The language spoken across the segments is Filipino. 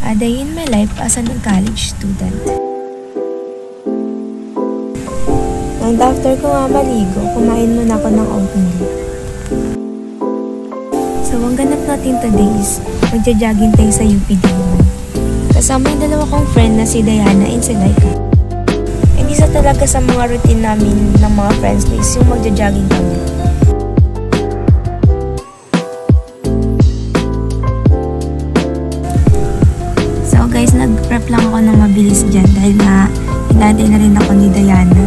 A day in my life as an college student. And after ko nga maligo, kumain muna ako ng oatmeal. So, ang ganap natin today is magja-jogging tayo sa UP Diliman. Kasama yung dalawa kong friend na si Diana and si Laika. And isa talaga sa mga routine namin ng mga friends ko is yung magja-jogging kami. So guys, nag-prep lang ako ng mabilis dyan dahil nga hinantay na rin ako ni Diana.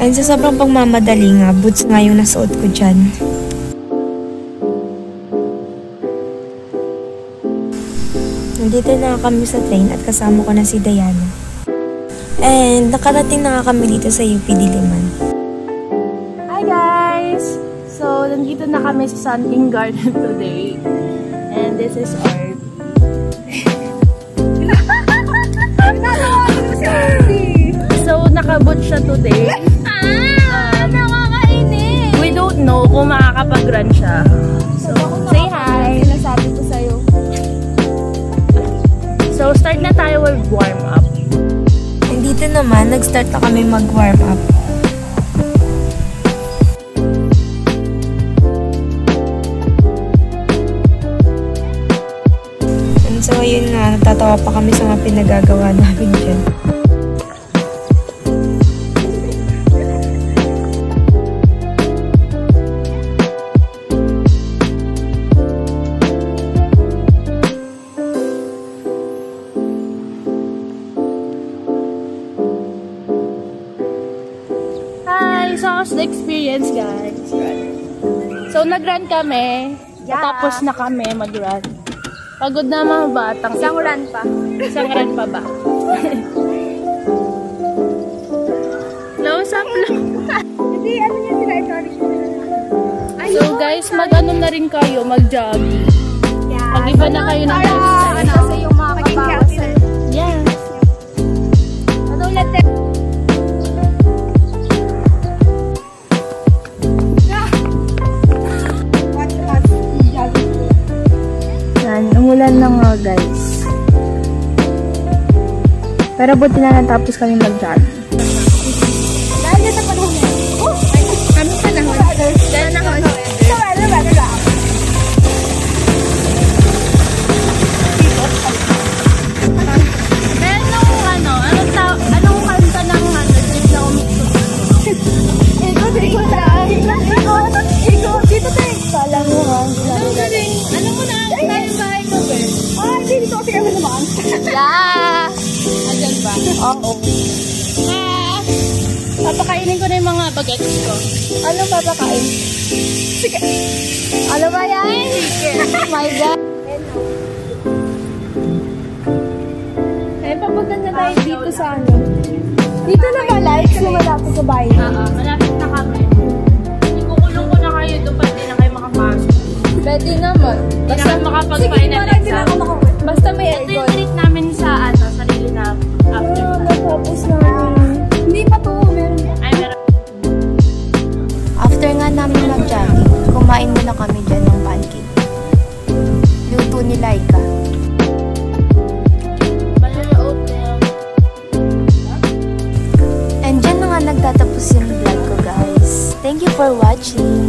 And sa sobrang pagmamadali nga, boots nga yung nasuot ko dyan. Nandito na kami sa train at kasama ko na si Diana. And nakarating na nga kami dito sa UP Diliman. Hi guys! So, nandito na kami sa Sun Garden today. And this is our... So, nakaboot siya today. Nakakainis! We don't know kung makakapag-run siya. So, say hi! Sinasabi ko sa'yo. So, start na tayo with warm up. And dito naman, nag-start na kami mag-warm up. And so, ayun nga, natatawa pa kami sa mga pinagagawa namin dyan. So, how's the experience, guys? So, nag-run kami. Yeah. Tapos na kami mag-run. Pagod na mga batang. Isang run pa. Isang run pa ba? Close up lang. Hindi, ano niya sila iconic. So, guys, mag-ano na rin kayo, mag-jogging. Yeah. Mag-iba na kayo ng lifestyle. Kasi yung mga kabawas. Yeah. Ano ulit Umulan na nga guys. Pero buti na natapos kami mag-jog. Dahil sa panahon na. Oh! Kami panahon. Dahil na ako. Dahil nung anong kanta ng trip na umikot? Ikot. Dito tayo. Kala mo ha. Ano mo na ang tayo bahay ko, Ben? Dito kasi kami naman. Yeah! Andyan ba? Oo. Papakainin ko na yung mga bagets ko. Ano papakain? Sige. Ano ba yan? Chicken. Oh my God. Eh, papunta na tayo dito sa ano. Dito na ba like? Kasi malapit sa bahay. Malapit na kami. Ikukulong ko na kayo doon pa hindi na kayo makapasok. Pwede naman. Basta makapag-final exam. Basta may Ito yung aircon. treat namin sa sarili na after. Natapos na. Hindi pa to. Ay, meron. After nga namin mag-jogging, kumain muna kami dyan ng pancake. Luto ni Laika. And dyan na nga nagtatapos yung vlog ko, guys. Thank you for watching.